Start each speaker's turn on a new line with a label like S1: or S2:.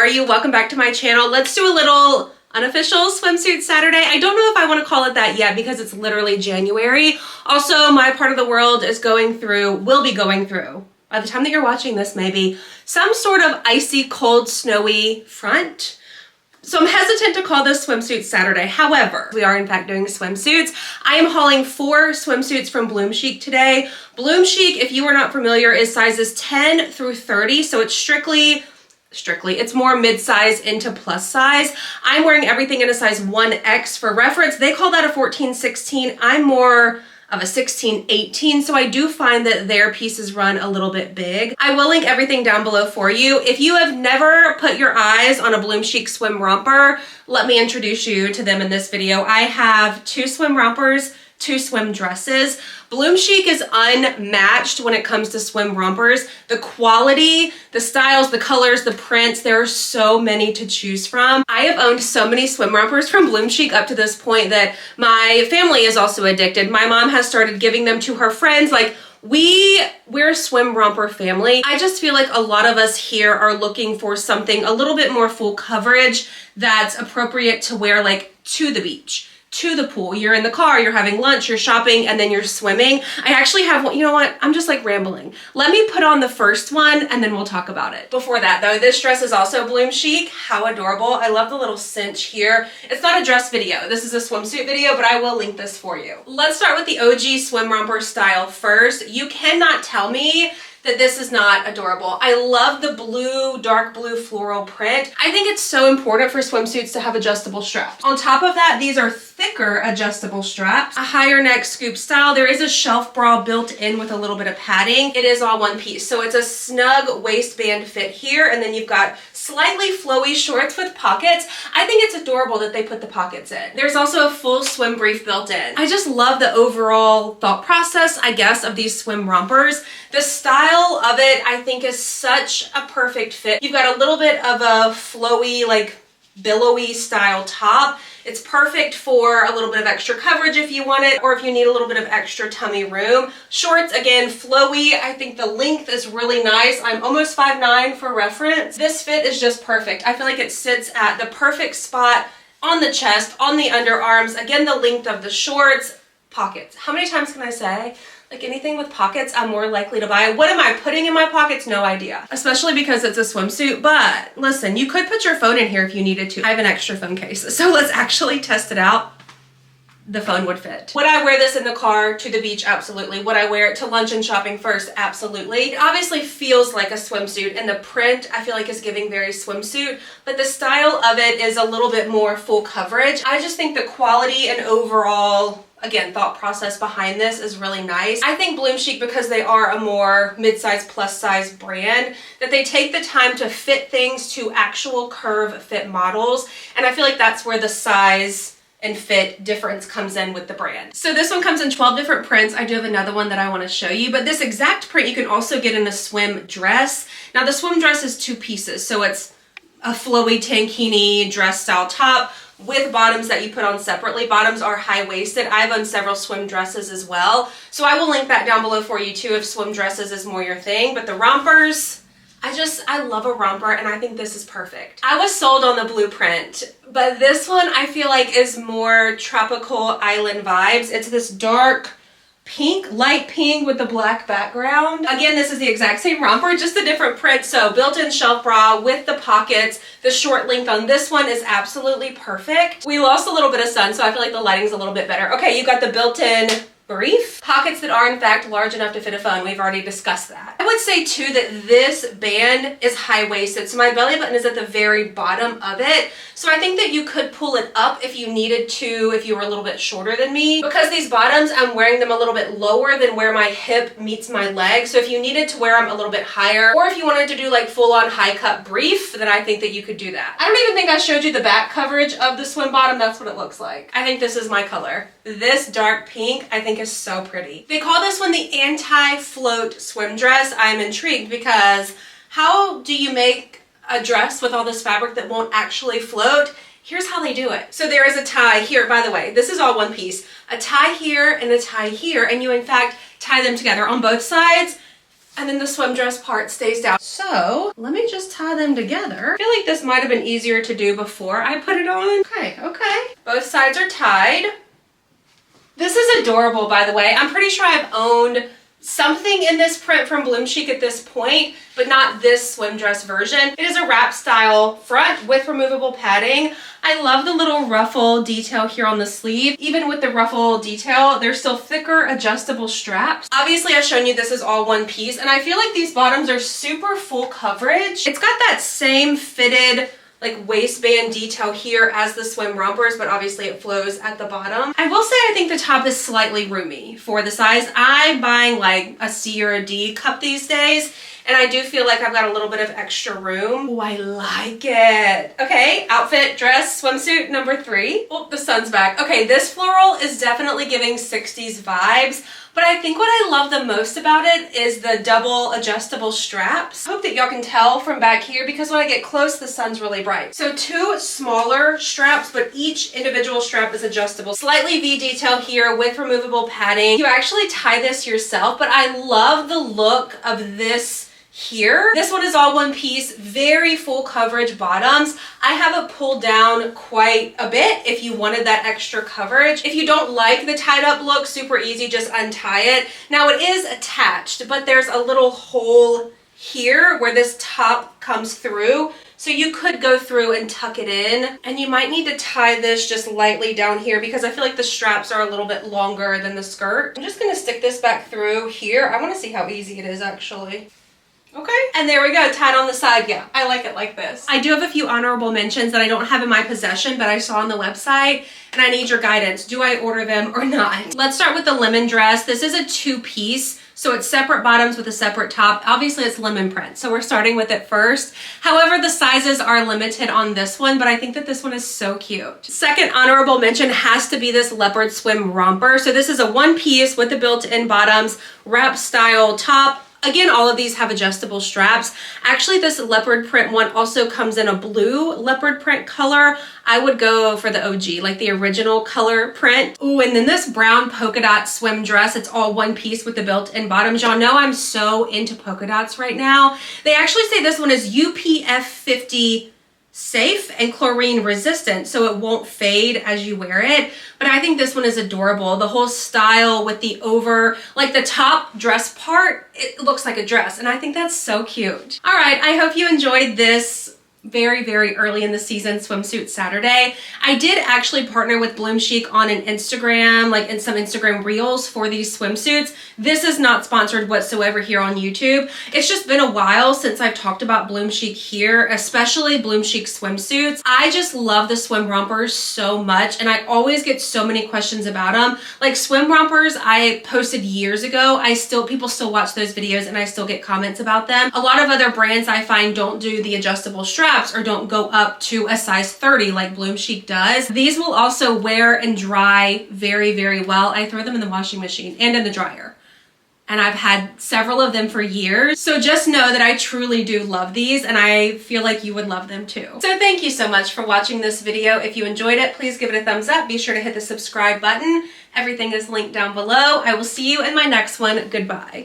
S1: are you? Welcome back to my channel. Let's do a little unofficial swimsuit Saturday. I don't know if I want to call it that yet because it's literally January. Also, my part of the world is will be going through, by the time that you're watching this maybe, some sort of icy, cold, snowy front. So I'm hesitant to call this swimsuit Saturday. However, we are in fact doing swimsuits. I am hauling 4 swimsuits from BloomChic today. BloomChic, if you are not familiar, is sizes 10 through 30. So it's strictly, it's more mid-size into plus size. I'm wearing everything in a size 1X for reference. They call that a 14-16. I'm more of a 16-18, so I do find that their pieces run a little bit big. I will link everything down below for you. If you have never put your eyes on a BloomChic swim romper, let me introduce you to them in this video. I have 2 swim rompers, 2 swim dresses. BloomChic is unmatched when it comes to swim rompers. The quality, the styles, the colors, the prints, there are so many to choose from. I have owned so many swim rompers from BloomChic up to this point that my family is also addicted. My mom has started giving them to her friends. Like, we're a swim romper family. I just feel like a lot of us here are looking for something a little bit more full coverage that's appropriate to wear like to the beach, to the pool. You're in the car, you're having lunch, you're shopping, and then you're swimming. I actually have one, you know what? I'm just like rambling. Let me put on the first one and then we'll talk about it. Before that though, this dress is also BloomChic. How adorable. I love the little cinch here. It's not a dress video. This is a swimsuit video, but I will link this for you. Let's start with the OG swim romper style first. You cannot tell me that this is not adorable. I love the blue, dark blue floral print. I think it's so important for swimsuits to have adjustable straps. On top of that, these are thicker adjustable straps, a higher neck scoop style. There is a shelf bra built in with a little bit of padding. It is all one piece. So it's a snug waistband fit here, and then you've got slightly flowy shorts with pockets. I think it's adorable that they put the pockets in. There's also a full swim brief built in. I just love the overall thought process, I guess, of these swim rompers. The style of it, I think, is such a perfect fit. You've got a little bit of a flowy, like billowy style top. It's perfect for a little bit of extra coverage if you want it, or if you need a little bit of extra tummy room. Shorts, again, flowy. I think the length is really nice. I'm almost 5'9" for reference. This fit is just perfect. I feel like it sits at the perfect spot on the chest, on the underarms. Again, the length of the shorts. Pockets. How many times can I say? Like, anything with pockets, I'm more likely to buy. What am I putting in my pockets? No idea. Especially because it's a swimsuit. But listen, you could put your phone in here if you needed to. I have an extra phone case. So let's actually test it out. The phone would fit. Would I wear this in the car to the beach? Absolutely. Would I wear it to lunch and shopping first? Absolutely. It obviously feels like a swimsuit, and the print I feel like is giving very swimsuit, but the style of it is a little bit more full coverage. I just think the quality and overall, again, thought process behind this is really nice. I think BloomChic, because they are a more mid-size plus size brand, that they take the time to fit things to actual curve fit models, and I feel like that's where the size and fit difference comes in with the brand. So this one comes in 12 different prints. I do have another one that I want to show you, but this exact print you can also get in a swim dress. Now the swim dress is 2 pieces, so it's a flowy tankini dress style top with bottoms that you put on separately. Bottoms are high-waisted. I've owned several swim dresses as well, so I will link that down below for you too if swim dresses is more your thing. But the rompers, I love a romper, and I think this is perfect. I was sold on the blueprint, but this one I feel like is more tropical island vibes. It's this dark pink, light pink with the black background. Again, this is the exact same romper, just a different print. So built-in shelf bra with the pockets. The short length on this one is absolutely perfect. We lost a little bit of sun, so I feel like the lighting's a little bit better. Okay, you got the built-in brief. Pockets that are in fact large enough to fit a phone. We've already discussed that. I would say too that this band is high-waisted, so my belly button is at the very bottom of it. So I think that you could pull it up if you needed to, if you were a little bit shorter than me. Because these bottoms, I'm wearing them a little bit lower than where my hip meets my leg. So if you needed to wear them a little bit higher, or if you wanted to do like full-on high-cut brief, then I think that you could do that. I don't even think I showed you the back coverage of the swim bottom. That's what it looks like. I think this is my color. This dark pink, I think, is so pretty. They call this one the anti-float swim dress. I'm intrigued because how do you make a dress with all this fabric that won't actually float? Here's how they do it. So there is a tie here, by the way, this is all one piece. A tie here and a tie here, and you in fact tie them together on both sides. and then the swim dress part stays down. So let me just tie them together. I feel like this might have been easier to do before I put it on. Okay. Both sides are tied. This is adorable, by the way. I'm pretty sure I've owned something in this print from BloomChic at this point, but not this swim dress version. It is a wrap style front with removable padding. I love the little ruffle detail here on the sleeve. Even with the ruffle detail, there's still thicker adjustable straps. Obviously, I've shown you this is all one piece, and I feel like these bottoms are super full coverage. It's got that same fitted like waistband detail here as the swim rompers, but obviously it flows at the bottom. I will say I think the top is slightly roomy for the size. I'm buying like a C or a D cup these days, and I do feel like I've got a little bit of extra room. Oh, I like it. Okay, outfit, dress, swimsuit number 3. Oh, the sun's back. Okay, this floral is definitely giving 60s vibes, but I think what I love the most about it is the double adjustable straps. I hope that y'all can tell from back here because when I get close, the sun's really bright. So 2 smaller straps, but each individual strap is adjustable. Slightly V detail here with removable padding. You actually tie this yourself, but I love the look of this here. This one is all one piece, very full coverage bottoms. I have it pulled down quite a bit if you wanted that extra coverage. If you don't like the tied up look, super easy, just untie it. Now it is attached, but there's a little hole here where this top comes through. So you could go through and tuck it in, and you might need to tie this just lightly down here because I feel like the straps are a little bit longer than the skirt. I'm just gonna stick this back through here. I wanna see how easy it is actually. Okay, and there we go, tied on the side. Yeah, I like it like this. I do have a few honorable mentions that I don't have in my possession, but I saw on the website, and I need your guidance. Do I order them or not? Let's start with the lemon dress. This is a 2-piece, so it's separate bottoms with a separate top. Obviously, it's lemon print, so we're starting with it first. However, the sizes are limited on this one, but I think that this one is so cute. Second honorable mention has to be this leopard swim romper. So this is a 1-piece with the built-in bottoms, wrap style top. Again, all of these have adjustable straps. Actually, this leopard print one also comes in a blue leopard print color. I would go for the OG, like the original color print. Ooh, and then this brown polka dot swim dress. It's all one piece with the built-in bottoms. Y'all know I'm so into polka dots right now. They actually say this one is UPF 50 safe and chlorine resistant, so it won't fade as you wear it. But I think this one is adorable. The whole style with the over, like the top dress part, it looks like a dress, and I think that's so cute. All right, I hope you enjoyed this very, very early in the season swimsuit Saturday. I did actually partner with BloomChic on an Instagram, like in some Instagram reels for these swimsuits. This is not sponsored whatsoever here on YouTube. It's just been a while since I've talked about BloomChic here, especially BloomChic swimsuits. I just love the swim rompers so much, and I always get so many questions about them. Like swim rompers, I posted years ago. People still watch those videos and I still get comments about them. A lot of other brands I find don't do the adjustable straps or don't go up to a size 30 like BloomChic does. These will also wear and dry very, very well. I throw them in the washing machine and in the dryer, and I've had several of them for years. So just know that I truly do love these, and I feel like you would love them too. So thank you so much for watching this video. If you enjoyed it, please give it a thumbs up. Be sure to hit the subscribe button. Everything is linked down below. I will see you in my next one. Goodbye.